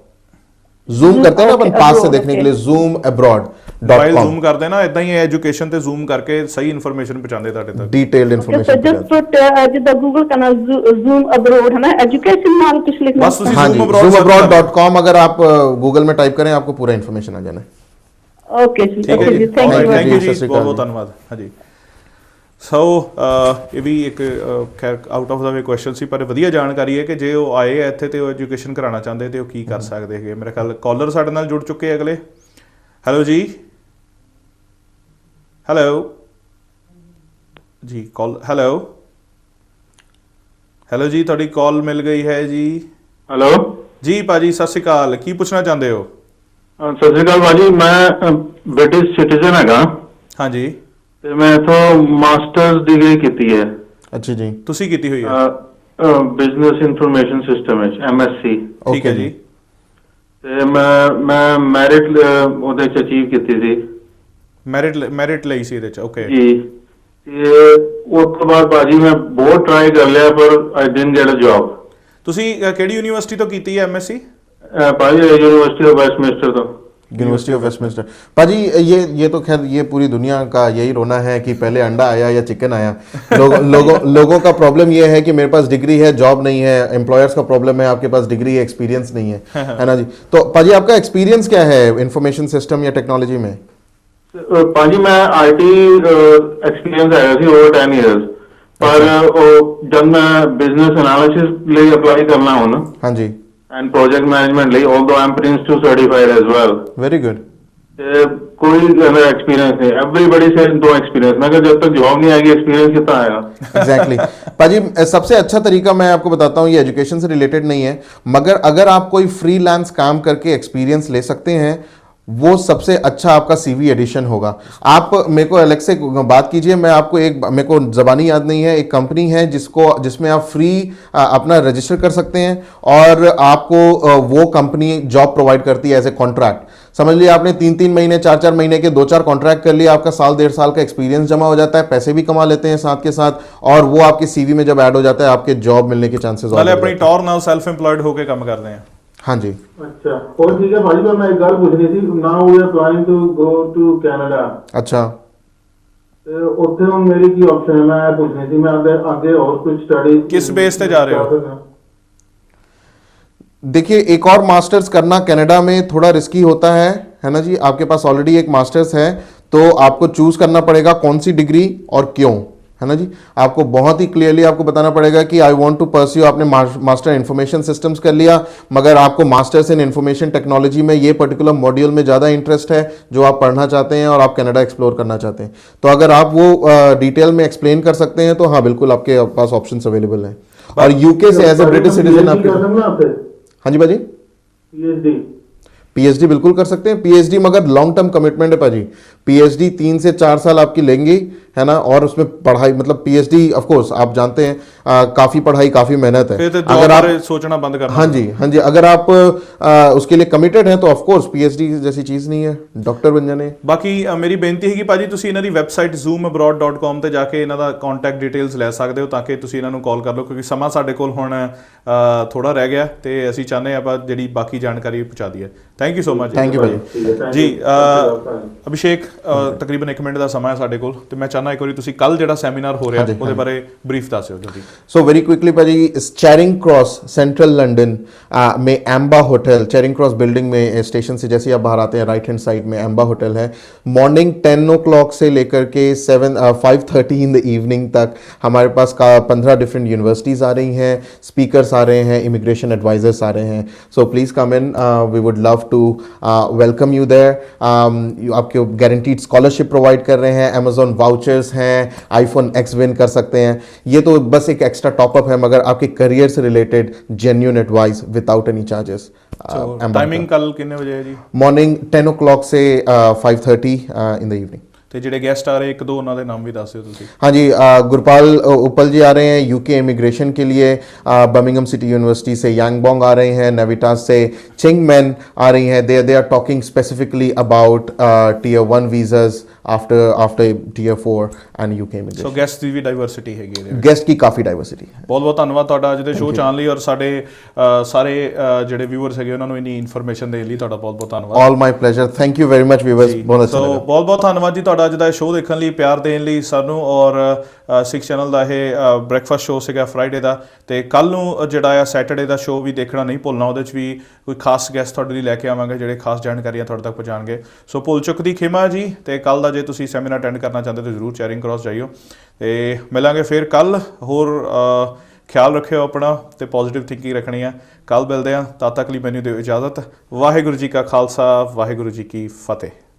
Zoom करते हैं ना अपन पास से देखने के लिए, Zoom Abroad मोबाइल जूम करते हैं ना, इदां ही एजुकेशन ते जूम करके सही इन्फॉर्मेशन पहुंचाते ਤੁਹਾਡੇ ਤੱਕ, डिटेल्ड इन्फॉर्मेशन। जस्ट पुट जिदा गूगल करना Zoom Abroad है ना, एजुकेशन नाम कुछ लिखना, बस हाँ जी, zoomabroad.com अगर आप गूगल में टाइप करें आपको पूरा इन्फॉर्मेशन आ जाना है। ओके जी, थैंक यू जी, सत श्री बहुत अकाल बहुत धन्यवाद। हाँ जी, ਸੋ ਇਹ ਵੀ ਇੱਕ ਖੈਰ out of the way question ਸੀ, ਪਰ ਵਧੀਆ ਜਾਣਕਾਰੀ ਹੈ ਕਿ ਜੇ ਉਹ ਆਏ ਆ ਇੱਥੇ ਤੇ ਉਹ ਐਜੂਕੇਸ਼ਨ ਕਰਾਉਣਾ ਚਾਹੁੰਦੇ ਤੇ ਉਹ ਕੀ ਕਰ ਸਕਦੇ ਹੈਗੇ। ਮੇਰੇ ਖਿਆਲ ਕਾਲਰ ਸਾਡੇ ਨਾਲ ਜੁੜ ਚੁੱਕੇ ਅਗਲੇ। ਹੈਲੋ ਜੀ, ਹੈਲੋ ਜੀ, ਕਾਲ, ਹੈਲੋ ਹੈਲੋ ਜੀ, ਤੁਹਾਡੀ ਕਾਲ ਮਿਲ ਗਈ ਹੈ ਜੀ। ਹੈਲੋ ਜੀ ਭਾਜੀ, ਸਤਿ ਸ਼੍ਰੀ ਅਕਾਲ, ਕੀ ਪੁੱਛਣਾ ਚਾਹੁੰਦੇ ਹੋ? ਸਤਿ ਸ਼੍ਰੀ ਅਕਾਲ ਭਾਜੀ, ਮੈਂ ਬ੍ਰਿਟਿਸ਼ ਸਿਟੀਜ਼ਨ ਹੈਗਾ। ਹਾਂਜੀ, ਤੇ ਮੈਂ ਇਥੋਂ ਮਾਸਟਰਸ ਡਿਗਰੀ ਕੀਤੀ ਹੈ। ਅੱਛਾ ਜੀ, ਤੁਸੀਂ ਕੀਤੀ ਹੋਈ ਹੈ? ਬਿਜ਼ਨਸ ਇਨਫੋਰਮੇਸ਼ਨ ਸਿਸਟਮ ਵਿੱਚ MSc। ਠੀਕ ਹੈ ਜੀ। ਤੇ ਮੈਂ ਮੈਰਿਟ ਉਹਦੇ ਚ ਅਚੀਵ ਕੀਤੀ ਸੀ। ਮੈਰਿਟ ਲਈ ਸੀ ਇਹਦੇ ਚ? ਓਕੇ ਜੀ। ਤੇ ਉਸ ਤੋਂ ਬਾਅਦ ਭਾਜੀ ਮੈਂ ਬਹੁਤ ਟਰਾਈ ਕਰ ਲਿਆ ਪਰ I didn't get a job. ਤੁਸੀਂ ਕਿਹੜੀ ਯੂਨੀਵਰਸਿਟੀ ਤੋਂ ਕੀਤੀ ਹੈ MSc? ਭਾਜੀ यूनिवर्सिटी ऑफ वेस्टमिंस्टर तो। University of Westminster. पाजी ये तो खैर ये पूरी दुनिया का यही रोना है कि पहले अंडा आया या चिकन आया। लोगों का प्रॉब्लम ये है कि मेरे पास डिग्री है, जॉब नहीं है। एम्प्लॉयर्स का प्रॉब्लम है आपके पास डिग्री है, एक्सपीरियंस नहीं है ना जी। तो पाजी आपका एक्सपीरियंस क्या है इंफॉर्मेशन सिस्टम या टेक्नोलॉजी में? पाजी मैं IT एक्सपीरियंस है ओवर 10 ईयर्स, पर जब मैं बिजनेस एनालिसिस लिए अप्लाई करना हो ना, हाँ जी, and project management ਲਈ, although I'm Prince2 certified as well। very good। कोई मेरा एक्सपीरियंस नहीं। एवरीबॉडी से नो एक्सपीरियंस। मैं जब तक जॉब नहीं आएगी एक्सपीरियंस कितना आएगा? एग्जैक्टली पाजी, सबसे अच्छा तरीका मैं आपको बताता हूँ, ये एजुकेशन से रिलेटेड नहीं है, मगर अगर आप कोई फ्रीलांस काम करके एक्सपीरियंस ले सकते हैं वो सबसे अच्छा आपका CV एडिशन होगा। आप मेरे को अलग से बात कीजिए, मैं आपको मेरे को ज़बानी याद नहीं है, एक कंपनी है जिसमें आप फ्री अपना रजिस्टर कर सकते हैं और आपको वो कंपनी जॉब प्रोवाइड करती है एज ए कॉन्ट्रैक्ट। समझ लिया आपने 3-3 महीने 4-4 महीने के 2-4 कॉन्ट्रैक्ट कर लिया, आपका 1.5 साल का एक्सपीरियंस जमा हो जाता है, पैसे भी कमा लेते हैं साथ के साथ, और वो आपके CV में जब ऐड हो जाता है आपके जॉब मिलने के चांसेस अपनी टॉर नाल सेल्फ एम्प्लॉयड होकर काम करते हैं। हाँ जी, अच्छा। और ठीक है भाजी, मैं एक गल पूछनी थी। Now we are planning to go to Canada. अच्छा, ਤੇ ਉੱਥੇ ਹੁਣ ਮੇਰੀ ਕੀ ਆਪਸ਼ਨ ਹੈ? ਮੈਂ ਪੁੱਛਣੀ ਸੀ, ਮੈਂ ਅੱਗੇ और कुछ स्टडी किस बेस पे जा रहे हो? देखिए, एक और मास्टर्स करना कनाडा में थोड़ा रिस्की होता है ना जी। आपके पास ऑलरेडी एक मास्टर्स है तो आपको चूज करना पड़ेगा कौन सी डिग्री और क्यों, है ना जी। आपको बहुत ही क्लियरली आपको बताना पड़ेगा कि आई वांट टू परस्यू। आपने मास्टर इन्फॉर्मेशन सिस्टम्स कर लिया, मगर आपको मास्टर्स इन इन्फॉर्मेशन टेक्नोलॉजी में ये पर्टिकुलर मॉड्यूल में ज़्यादा इंटरेस्ट है जो आप पढ़ना चाहते हैं और आप कनाडा एक्सप्लोर करना चाहते हैं, तो अगर आप वो डिटेल में एक्सप्लेन कर सकते हैं तो हाँ बिल्कुल आपके पास ऑप्शंस अवेलेबल हैं। और यूके से एज ए ब्रिटिश सिटीजन आपके, हाँ जी भाजी, PhD बिल्कुल कर सकते हैं। PhD मगर लॉन्ग टर्म कमिटमेंट है भाजी। PhD 3 से 4 साल आपकी लेंगी, है ना, और उसमें पढ़ाई मतलब PhD ऑफ कोर्स आप जानते हैं काफ़ी पढ़ाई काफ़ी मेहनत है। तो अगर आप सोचना बंद करना, हाँ जी, अगर आप उसके लिए कमिटेड हैं तो ऑफ कोर्स PhD जैसी चीज़ नहीं है, डॉक्टर बन जाने। बाकी मेरी बेनती है कि भाजी ਤੁਸੀਂ ਇਹਨਾਂ ਦੀ ਵੈਬਸਾਈਟ zoomabroad.com ਤੇ ਜਾ ਕੇ ਇਹਨਾਂ ਦਾ ਕੰਟੈਕਟ ਡਿਟੇਲਸ ਲੈ ਸਕਦੇ ਹੋ ਤਾਂ ਕਿ ਤੁਸੀਂ ਇਹਨਾਂ ਨੂੰ ਕਾਲ ਕਰ ਲਓ, ਕਿਉਂਕਿ ਸਮਾਂ ਸਾਡੇ ਕੋਲ ਹੁਣ ਥੋੜਾ ਰਹਿ ਗਿਆ ਤੇ ਅਸੀਂ ਚਾਹੁੰਦੇ ਹਾਂ ਆਪਾਂ ਜਿਹੜੀ ਬਾਕੀ ਜਾਣਕਾਰੀ ਪਹੁੰਚਾ ਦਈਏ। Thank you so much. Thank you ਭਾਜੀ। ਜੀ ਅਭਿਸ਼ੇਕ, ਤਕਰੀਬਨ 1 ਮਿੰਟ ਦਾ ਸਮਾਂ ਹੈ ਸਾਡੇ ਕੋਲ ਤੇ ਮੈਂ ਚਾਹੁੰਦਾ ਚਾਹੁੰਦਾ ਇੱਕ ਵਾਰੀ ਤੁਸੀਂ ਕੱਲ ਜਿਹੜਾ ਸੈਮੀਨਾਰ ਹੋ ਰਿਹਾ ਉਹਦੇ ਬਾਰੇ ਬਰੀਫ ਦੱਸਿਓ ਜਲਦੀ। सो वेरी क्विकली भाजी, चैरिंग क्रॉस सेंट्रल लंदन में एम्बा होटल, चैरिंग क्रॉस बिल्डिंग में स्टेशन से जैसे ही आप बाहर आते हैं राइट हैंड साइड में एम्बा होटल है। मॉर्निंग 10 o'clock से लेकर के 5:30 इन द इवनिंग तक हमारे पास 15 डिफरेंट यूनिवर्सिटीज़ आ रही हैं, स्पीकर्स आ रहे हैं, इमिग्रेशन एडवाइजर्स आ रहे हैं। So please come in, we would love to welcome you there. आपके गारंटीड स्कॉलरशिप प्रोवाइड कर रहे हैं, अमेजोन वाउचर्स हैं, iPhone X विन कर सकते हैं। ये तो बस एक एक्स्ट्रा टॉपअप है, मगर आपके करियर से related genuine advice without any charges. Timing कल कितने बजे है जी? मॉर्निंग 10 o'clock से 5:30 इन द इवनिंग। ਤੇ ਜਿਹੜੇ ਗੈਸਟ ਆ ਰਹੇ ਇੱਕ ਦੋ ਉਹਨਾਂ ਦੇ ਨਾਮ ਵੀ ਦੱਸ ਦਿਓ ਤੁਸੀਂ। हाँ जी, गुरपाल उपल जी आ रहे हैं यूके इमिग्रेशन के लिए, बर्मिंघम सिटी यूनिवर्सिटी से यांगबोंग आ रहे हैं, नेविटास से चिंगमैन आ रही हैं। They are talking specifically about Tier 1 visas after Tier 4 and UK immigration. So guest ਦੀ ਵੀ ਡਾਈਵਰਸਿਟੀ ਹੈਗੀ ਇਹਦੇ ਵਿੱਚ। गेस्ट की काफ़ी डाइवर्सिटी है। ਬਹੁਤ ਬਹੁਤ ਧੰਨਵਾਦ ਤੁਹਾਡਾ ਅੱਜ ਦੇ ਸ਼ੋਅ 'ਚ ਆਉਣ ਲਈ, ਔਰ ਸਾਡੇ ਸਾਰੇ ਜਿਹੜੇ ਵਿਊਅਰਸ ਹੈਗੇ ਉਹਨਾਂ ਨੂੰ ਇੰਨੀ ਇਨਫੋਰਮੇਸ਼ਨ ਦੇਣ ਲਈ ਤੁਹਾਡਾ ਬਹੁਤ ਬਹੁਤ ਧੰਨਵਾਦ। All my pleasure, thank you very much viewers. बहुत अच्छा ਸੋ लगा। ਬਹੁਤ ਬਹੁਤ ਧੰਨਵਾਦ ਜੀ ਤੁਹਾਡਾ ਅੱਜ ਦਾ ਸ਼ੋਅ ਦੇਖਣ ਲਈ, ਪਿਆਰ ਦੇਣ ਲਈ ਸਾਨੂੰ, ਔਰ 6 ਚੈਨਲ ਦਾ ਇਹ ਬ੍ਰੇਕਫਾਸਟ ਸ਼ੋਅ ਸੀਗਾ ਫਰਾਈਡੇ ਦਾ, ਤੇ ਕੱਲ ਨੂੰ ਜਿਹੜਾ ਆ ਸੈਟਰਡੇ ਦਾ ਸ਼ੋਅ ਵੀ ਦੇਖਣਾ ਨਹੀਂ ਭੁੱਲਣਾ। ਉਹਦੇ 'ਚ ਵੀ ਕੋਈ ਖਾਸ ਗੈਸਟ ਤੁਹਾਡੇ ਲਈ ਲੈ ਕੇ ਆਵਾਂਗੇ ਜਿਹੜੇ ਖਾਸ ਜਾਣਕਾਰੀਆਂ ਤੁਹਾਡੇ ਤੱਕ ਪਹੁੰਚਾਉਣਗੇ। ਸੋ ਭੁੱਲ ਚੁੱਕ ਦੀ ਖਿਮਾ ਜੀ, ਤੇ ਕੱਲ ਦਾ ਜੇ ਤੁਸੀਂ ਸੈਮੀਨਾਰ ਅਟੈਂਡ ਕਰਨਾ ਚਾਹੁੰਦੇ ਤਾਂ ਜ਼ਰੂਰ ਚੈਰਿੰਗ ਕ੍ਰਾਸ ਜਾਈਓ, ਤੇ ਮਿਲਾਂਗੇ ਫਿਰ ਕੱਲ। ਹੋਰ ਖਿਆਲ ਰੱਖਿਓ ਆਪਣਾ, ਤੇ ਪੋਜ਼ਿਟਿਵ ਥਿੰਕਿੰਗ ਰੱਖਣੀ ਆ। ਕੱਲ ਮਿਲਦੇ ਆ, ਤਦ ਤੱਕ ਲਈ ਮੈਨੂੰ ਦਿਓ ਇਜਾਜ਼ਤ। ਵਾਹਿਗੁਰੂ ਜੀ ਕਾ ਖਾਲਸਾ, ਵਾਹਿਗੁਰੂ ਜੀ ਕੀ ਫਤਿਹ।